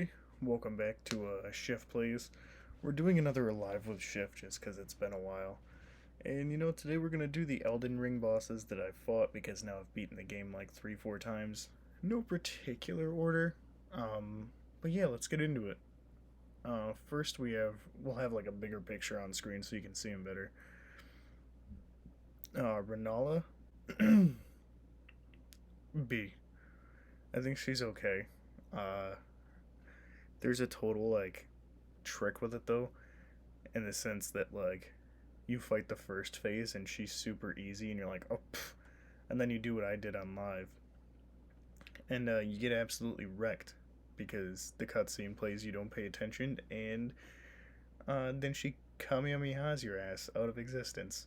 everybody. Welcome back to SheffPlays. We're doing another live with Sheff just because it's been a while. And today we're going to do the Elden Ring bosses that I've fought because now I've beaten the game like 3-4 times. No particular order. But yeah, let's get into it. First we'll have like a bigger picture on screen so you can see him better. Renala. B. I think she's okay. Uh, there's a total like trick with it though, in the sense that like you fight the first phase and she's super easy and you're like, oh, pff, and then you do what I did on live, and you get absolutely wrecked because the cutscene plays, you don't pay attention, and then she Kamehamehas your ass out of existence.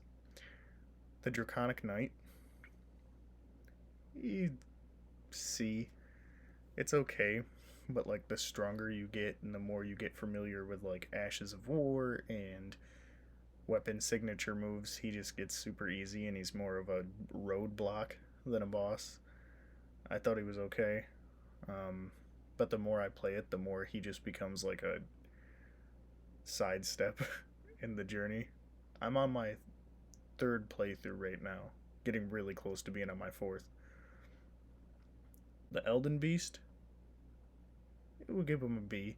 The Draconic Knight, you see, it's okay, but like the stronger you get and the more you get familiar with like Ashes of War and weapon signature moves, he just gets super easy and he's more of a roadblock than a boss. I thought he was okay, um, but the more I play it, the more he just becomes like a sidestep in the journey. I'm on my third playthrough right now, getting really close to being on my fourth. The Elden Beast, it would give him a B.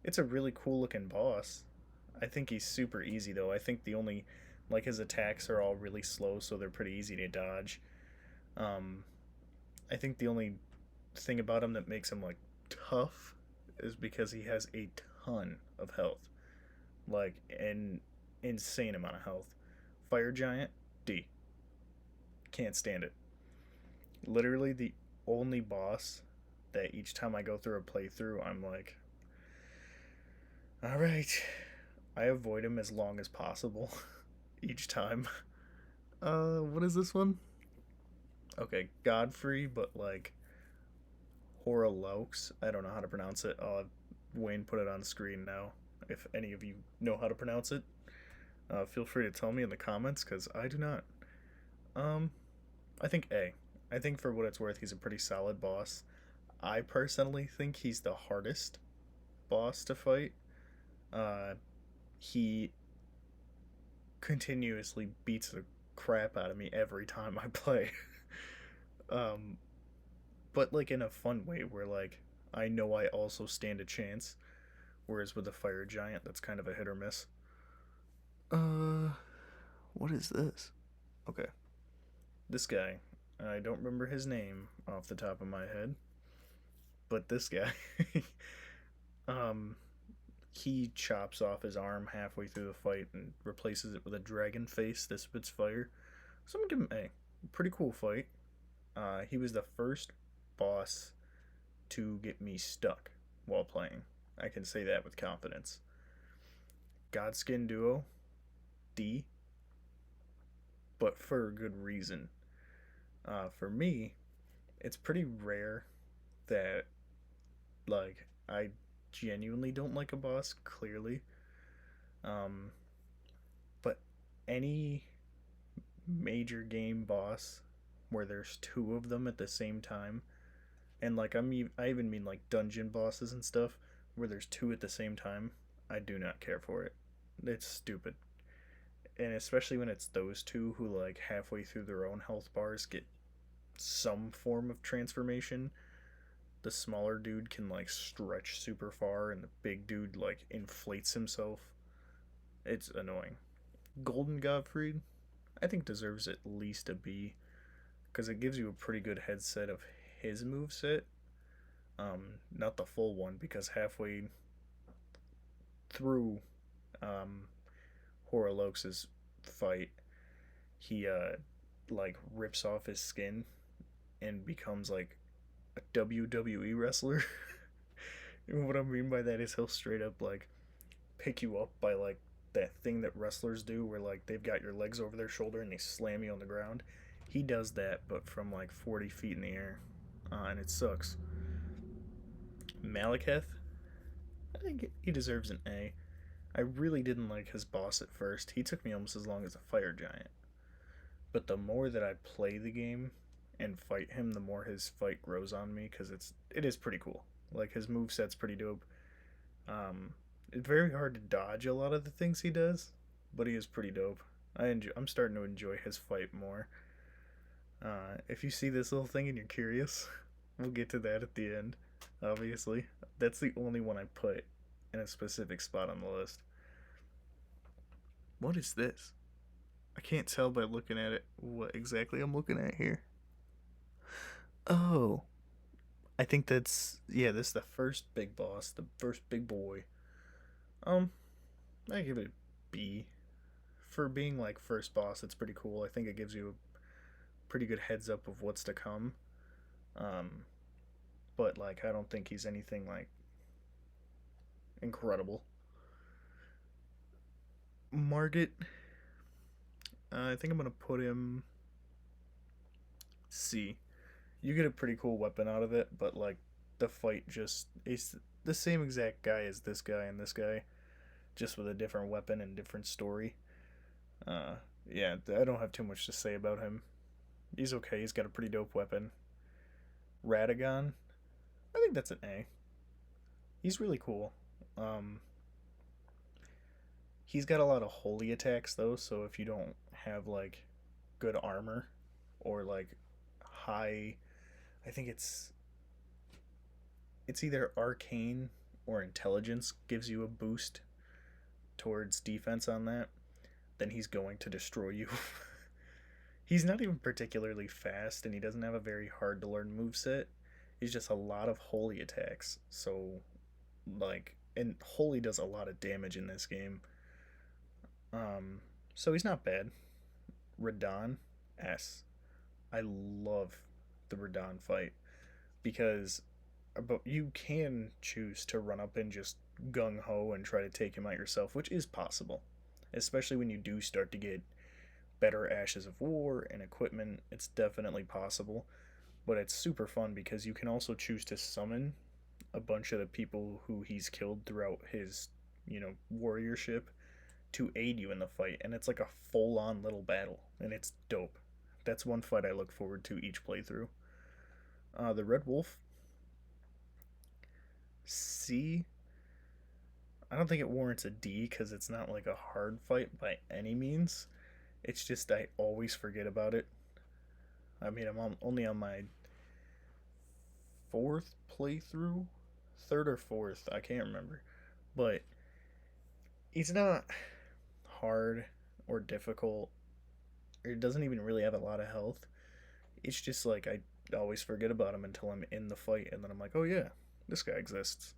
It's a really cool looking boss. I think he's super easy though. I think the only like his attacks are all really slow, so they're pretty easy to dodge. Um, I think the only thing about him that makes him like tough is because he has a ton of health, like an insane amount of health. Fire Giant, D. Can't stand it. Literally the only boss that each time I go through a playthrough, I'm like, all right, I avoid him as long as possible each time. What is this one? Okay, Godfrey, but like Horalaux. I don't know how to pronounce it. I'll have Wayne put it on screen now. If any of you know how to pronounce it, feel free to tell me in the comments because I do not. Um, I think A. I think for what it's worth, he's a pretty solid boss. I personally think he's the hardest boss to fight. Uh, he continuously beats the crap out of me every time I play. um, but like in a fun way where like I know I also stand a chance. Whereas with the fire giant, that's kind of a hit or miss. Uh, what is this? Okay, this guy. I don't remember his name off the top of my head, but this guy, um, he chops off his arm halfway through the fight and replaces it with a dragon face that spits fire. So I'm gonna give him A. Pretty cool fight. He was the first boss to get me stuck while playing. I can say that with confidence. Godskin Duo, D, but for a good reason. For me, it's pretty rare that like I genuinely don't like a boss. Clearly, um, but any major game boss where there's two of them at the same time, and like I even mean like dungeon bosses and stuff where there's two at the same time, I do not care for it. It's stupid. And especially when it's those two who like halfway through their own health bars get some form of transformation. The smaller dude can like stretch super far and the big dude like inflates himself. It's annoying. Golden Godfrey, I think deserves at least a B because it gives you a pretty good headset of his move set. Not the full one because halfway through um, Horalaux's fight, he like rips off his skin and becomes like a WWE wrestler. And what I mean by that is he'll straight up like pick you up by like that thing that wrestlers do where like they've got your legs over their shoulder and they slam you on the ground. He does that but from like 40 feet in the air, and it sucks. Malekith, I think he deserves an A. I really didn't like his boss at first. He took me almost as long as a fire giant. But the more that I play the game and fight him, the more his fight grows on me because it is pretty cool. Like his move set's pretty dope. Um, it's very hard to dodge a lot of the things he does, but he is pretty dope. I'm starting to enjoy his fight more. If you see this little thing and you're curious, we'll get to that at the end. Obviously, that's the only one I put in a specific spot on the list. What is this? I can't tell by looking at it what exactly I'm looking at here. Oh, I think that's yeah. This is the first big boss, the first big boy. Um, I give it a B for being like first boss. It's pretty cool. I think it gives you a pretty good heads up of what's to come. Um, but like I don't think he's anything like incredible. Margit, I think I'm gonna put him C. You get a pretty cool weapon out of it, but like the fight just is the same exact guy as this guy, just with a different weapon and different story. Uh, yeah, I don't have too much to say about him. He's okay. He's got a pretty dope weapon. Radagon, I think that's an A. He's really cool. Um, he's got a lot of holy attacks though, so if you don't have like good armor or like high, I think it's either arcane or intelligence gives you a boost towards defense on that, then he's going to destroy you. He's not even particularly fast and he doesn't have a very hard to learn moveset. He's just a lot of holy attacks. So like and holy does a lot of damage in this game. Um so he's not bad. Radon S. I love the Radon fight because but you can choose to run up and just gung ho and try to take him out yourself, which is possible. Especially when you do start to get better ashes of war and equipment, it's definitely possible. But it's super fun because you can also choose to summon a bunch of the people who he's killed throughout his, warriorship to aid you in the fight. And it's like a full on little battle, and it's dope. That's one fight I look forward to each playthrough. The Red Wolf, C. I don't think it warrants a D because it's not like a hard fight by any means. It's just I always forget about it. I mean, only on my fourth playthrough, third or fourth, I can't remember. But he's not hard or difficult. It doesn't even really have a lot of health. It's just like I always forget about him until I'm in the fight, and then I'm like, oh yeah, this guy exists.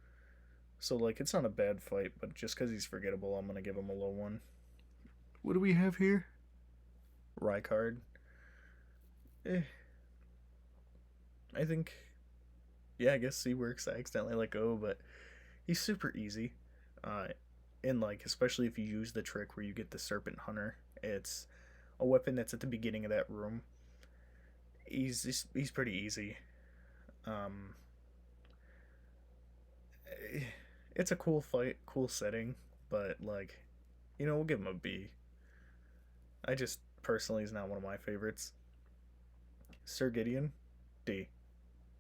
So like, it's not a bad fight, but just because he's forgettable, I'm gonna give him a low one. What do we have here? Rykard. Eh, I think. Yeah, I guess C works. I accidentally let go, but he's super easy. Uh, and like, especially if you use the trick where you get the Serpent Hunter, it's a weapon that's at the beginning of that room. He's pretty easy. Um, it's a cool fight, cool setting, but like, we'll give him a B. I just personally is not one of my favorites. Sir Gideon, D.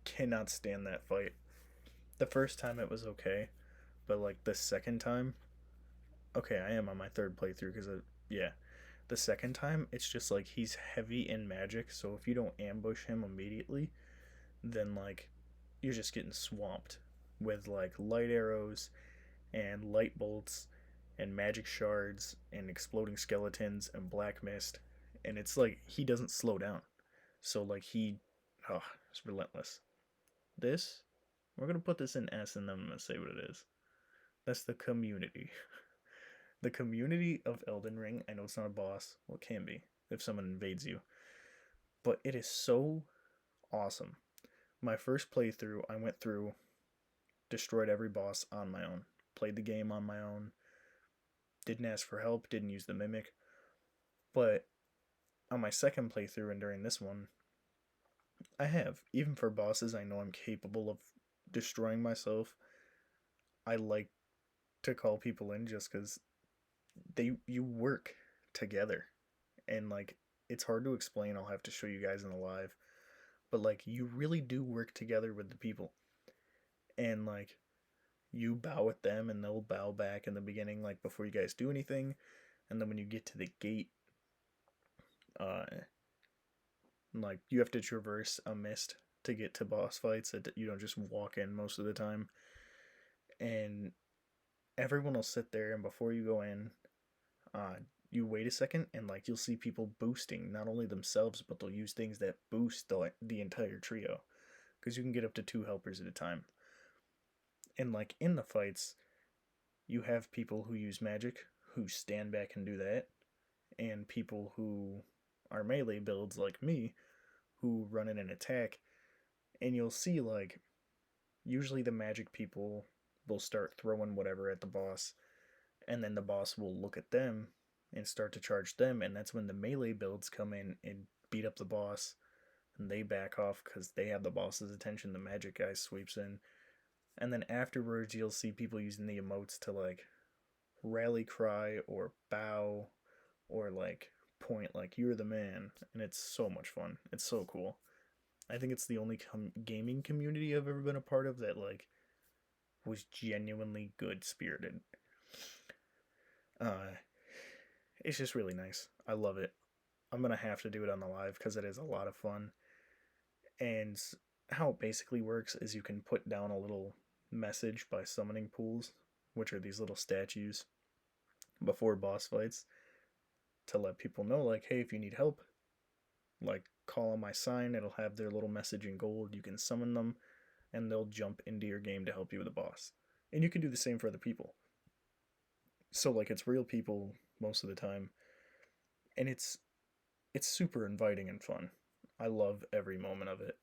Cannot stand that fight. The first time it was okay, but like the second time, okay, I am on my third playthrough because yeah, the second time it's just like he's heavy in magic, so if you don't ambush him immediately, then like you're just getting swamped with like light arrows and light bolts and magic shards and exploding skeletons and black mist, and it's like he doesn't slow down. So like oh, it's relentless. This, we're gonna put this in S and then I'm gonna say what it is. That's the community. The community of Elden Ring. I know it's not a boss. Well, it can be if someone invades you, but it is so awesome. My first playthrough, I went through, destroyed every boss on my own, played the game on my own, didn't ask for help, didn't use the mimic. But on my second playthrough and during this one, I have. Even for bosses I know I'm capable of destroying myself, I like to call people in just because you work together. And like, it's hard to explain. I'll have to show you guys in the live. But like, you really do work together with the people. And like, you bow at them and they'll bow back in the beginning, like before you guys do anything. And then when you get to the gate, uh, like you have to traverse a mist to get to boss fights. That you don't just walk in most of the time. And everyone will sit there, and before you go in, uh, you wait a second, and like you'll see people boosting not only themselves, but they'll use things that boost the entire trio, because you can get up to two helpers at a time. And like in the fights, you have people who use magic who stand back and do that, and people who are melee builds like me who run in and attack. And you'll see like usually the magic people will start throwing whatever at the boss, and then the boss will look at them and start to charge them, and that's when the melee builds come in and beat up the boss, and they back off because they have the boss's attention. The magic guy sweeps in, and then afterwards you'll see people using the emotes to like rally cry or bow or like point like you're the man, and it's so much fun. It's so cool. I think it's the only gaming community I've ever been a part of that like was genuinely good spirited. Uh, it's just really nice. I love it. I'm gonna have to do it on the live because it is a lot of fun. And how it basically works is you can put down a little message by summoning pools, which are these little statues before boss fights, to let people know, like, hey, if you need help, like, call on my sign. It'll have their little message in gold. You can summon them, and they'll jump into your game to help you with the boss. And you can do the same for other people. So, like, it's real people most of the time, and it's super inviting and fun. I love every moment of it.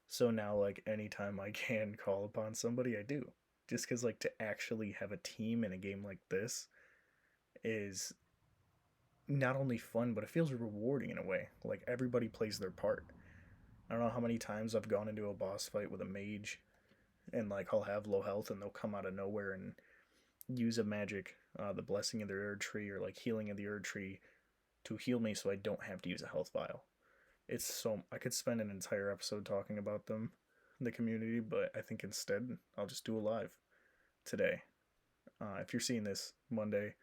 So now, like, anytime I can call upon somebody, I do. Just because, like, to actually have a team in a game like this is not only fun, but it feels rewarding in a way. Like, everybody plays their part. I don't know how many times I've gone into a boss fight with a mage, and, like, I'll have low health, and they'll come out of nowhere and use a magic, the blessing of the Erd Tree, or, like, healing of the Erd Tree, to heal me so I don't have to use a health vial. It's so I could spend an entire episode talking about them, the community, but I think instead I'll just do a live today. If you're seeing this Monday,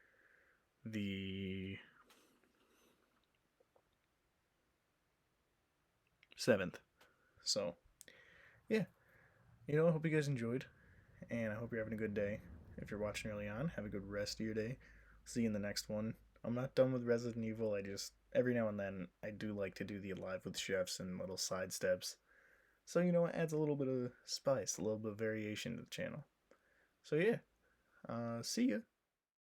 the 7th. So yeah, I hope you guys enjoyed, and I hope you're having a good day. If you're watching early on, have a good rest of your day. See you in the next one. I'm not done with Resident Evil. I just every now and then I do like to do the live with chefs and little side steps. So it adds a little bit of spice, a little bit of variation to the channel. So yeah, see ya.